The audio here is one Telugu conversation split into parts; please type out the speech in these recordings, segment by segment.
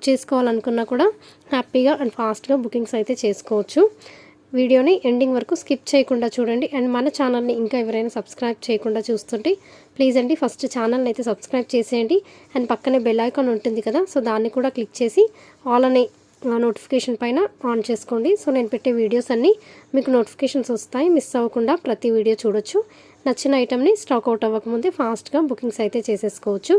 చేసుకోవాలనుకున్నా కూడా హ్యాపీగా అండ్ ఫాస్ట్గా బుకింగ్స్ అయితే చేసుకోవచ్చు. వీడియోని ఎండింగ్ వరకు స్కిప్ చేయకుండా చూడండి. అండ్ మన ఛానల్ని ఇంకా ఎవరైనా సబ్స్క్రైబ్ చేయకుండా చూస్తుంటే ప్లీజ్ అండి ఫస్ట్ ఛానల్ని అయితే సబ్స్క్రైబ్ చేసేయండి. అండ్ పక్కనే బెల్ ఐకాన్ ఉంటుంది కదా, సో దాన్ని కూడా క్లిక్ చేసి ఆల్ అనే నోటిఫికేషన్ పైన ఆన్ చేసుకోండి. సో నేను పెట్టే వీడియోస్ అన్నీ మీకు నోటిఫికేషన్స్ వస్తాయి, మిస్ అవ్వకుండా ప్రతి వీడియో చూడొచ్చు. నచ్చిన ఐటమ్ని స్టాక్ అవుట్ అవ్వకముందే ఫాస్ట్గా బుకింగ్స్ అయితే చేసేసుకోవచ్చు.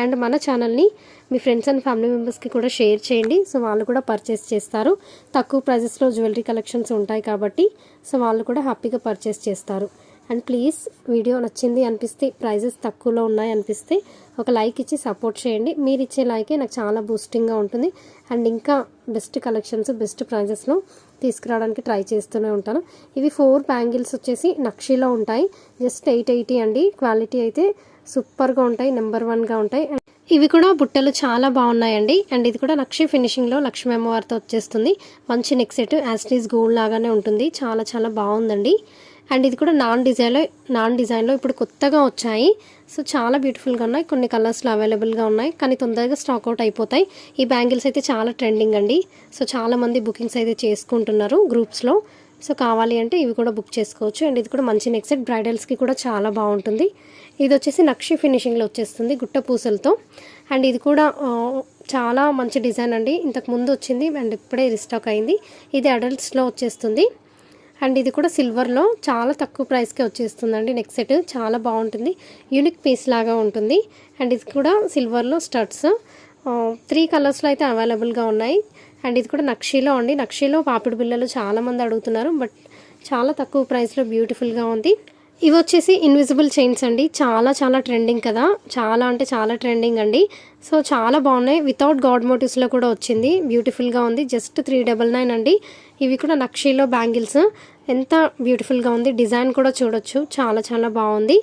అండ్ మన ఛానల్ని మీ ఫ్రెండ్స్ అండ్ ఫ్యామిలీ మెంబర్స్కి కూడా షేర్ చేయండి, సో వాళ్ళు కూడా పర్చేస్ చేస్తారు. తక్కువ ప్రైజెస్లో జ్యువెలరీ కలెక్షన్స్ ఉంటాయి కాబట్టి సో వాళ్ళు కూడా హ్యాపీగా పర్చేస్ చేస్తారు. అండ్ ప్లీజ్ వీడియో నచ్చింది అనిపిస్తే, ప్రైజెస్ తక్కువలో ఉన్నాయి అనిపిస్తే ఒక లైక్ ఇచ్చి సపోర్ట్ చేయండి. మీరు ఇచ్చే లైకే నాకు చాలా బూస్టింగ్గా ఉంటుంది. అండ్ ఇంకా బెస్ట్ కలెక్షన్స్ బెస్ట్ ప్రైజెస్లో తీసుకురావడానికి ట్రై చేస్తూనే ఉంటాను. ఇవి 4 బ్యాంగిల్స్ వచ్చేసి నక్షీలో ఉంటాయి. జస్ట్ 880 అండి. క్వాలిటీ అయితే సూపర్గా ఉంటాయి, నెంబర్ 1గా ఉంటాయి. ఇవి కూడా బుట్టలు చాలా బాగున్నాయండి. అండ్ ఇది కూడా నక్షి ఫినిషింగ్లో లక్ష్మీ అమ్మవారితో వచ్చేస్తుంది. మంచి నెక్ సెట్ యాస్టీస్ గోల్డ్ లాగానే ఉంటుంది. చాలా చాలా బాగుందండి. అండ్ ఇది కూడా నాన్ డిజైన్లో ఇప్పుడు కొత్తగా వచ్చాయి. సో చాలా బ్యూటిఫుల్గా ఉన్నాయి. కొన్ని కలర్స్లో అవైలబుల్గా ఉన్నాయి, కానీ తొందరగా స్టాక్ అవుట్ అయిపోతాయి. ఈ బ్యాంగిల్స్ అయితే చాలా ట్రెండింగ్ అండి. సో చాలామంది బుకింగ్స్ అయితే చేసుకుంటున్నారు గ్రూప్స్లో. సో కావాలి అంటే ఇవి కూడా బుక్ చేసుకోవచ్చు. అండ్ ఇది కూడా మంచి నెక్ సెట్, బ్రైడల్స్కి కూడా చాలా బాగుంటుంది. ఇది వచ్చేసి నక్షి ఫినిషింగ్లో వచ్చేస్తుంది గుట్ట పూసలతో. అండ్ ఇది కూడా చాలా మంచి డిజైన్ అండి. ఇంతకు ముందు వచ్చింది అండ్ ఇప్పుడే రీస్టాక్ అయింది. ఇది అడల్ట్స్లో వచ్చేస్తుంది. అండ్ ఇది కూడా సిల్వర్లో చాలా తక్కువ ప్రైస్కే వచ్చేస్తుందండి. నెక్ సెట్ చాలా బాగుంటుంది, యూనిక్ పీస్ లాగా ఉంటుంది. అండ్ ఇది కూడా సిల్వర్లో స్టడ్స్ 3 కలర్స్లో అయితే అవైలబుల్గా ఉన్నాయి. అండ్ ఇది కూడా నక్షీలో అండి. నక్షీలో పాపిడి బిళ్ళలు చాలామంది అడుగుతున్నారు, బట్ చాలా తక్కువ ప్రైస్లో బ్యూటిఫుల్గా ఉంది. ఇవి వచ్చేసి ఇన్విజిబుల్ చైన్స్ అండి. చాలా చాలా ట్రెండింగ్ కదా, చాలా అంటే చాలా ట్రెండింగ్ అండి. సో చాలా బాగున్నాయి. వితౌట్ గాడ్ మోటివ్స్లో కూడా వచ్చింది, బ్యూటిఫుల్గా ఉంది. జస్ట్ 399 అండి. ఇవి కూడా నక్షీలో బ్యాంగిల్స్ ఎంత బ్యూటిఫుల్గా ఉంది. డిజైన్ కూడా చూడొచ్చు, చాలా చాలా బాగుంది.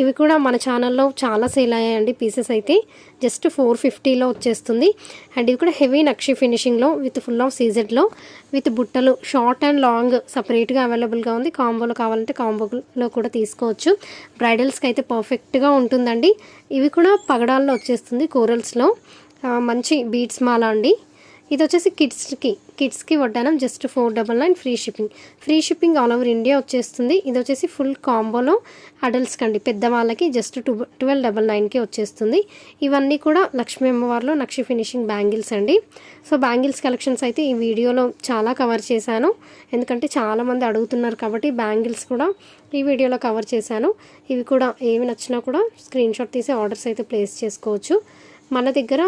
ఇవి కూడా మన ఛానల్లో చాలా సేల్ అయ్యాయండి. పీసెస్ అయితే జస్ట్ 450లో వచ్చేస్తుంది. అండ్ ఇవి కూడా హెవీ నక్షి ఫినిషింగ్లో విత్ ఫుల్ ఆఫ్ సీజెడ్లో విత్ బుట్టలు షార్ట్ అండ్ లాంగ్ సపరేట్గా అవైలబుల్గా ఉంది. కాంబోలో కావాలంటే కాంబోలో కూడా తీసుకోవచ్చు. బ్రైడల్స్కి అయితే పర్ఫెక్ట్గా ఉంటుందండి. ఇవి కూడా పగడాల్లో వచ్చేస్తుంది, కోరల్స్లో మంచి బీడ్స్ మాల అండి. ఇది వచ్చేసి కిడ్స్కి వడ్డానం just 499 free shipping all over India వచ్చేస్తుంది. ఇది వచ్చేసి ఫుల్ కాంబోలో అడల్ట్స్కి అండి, పెద్దవాళ్ళకి జస్ట్ 1299కి వచ్చేస్తుంది. ఇవన్నీ కూడా లక్ష్మీ అమ్మవారిలో నక్షి ఫినిషింగ్ బ్యాంగిల్స్ అండి. సో బ్యాంగిల్స్ కలెక్షన్స్ అయితే ఈ వీడియోలో చాలా కవర్ చేశాను, ఎందుకంటే చాలామంది అడుగుతున్నారు కాబట్టి బ్యాంగిల్స్ కూడా ఈ వీడియోలో కవర్ చేశాను. ఇవి కూడా ఏమి నచ్చినా కూడా స్క్రీన్ షాట్ తీసి ఆర్డర్స్ అయితే ప్లేస్ చేసుకోవచ్చు. మన దగ్గర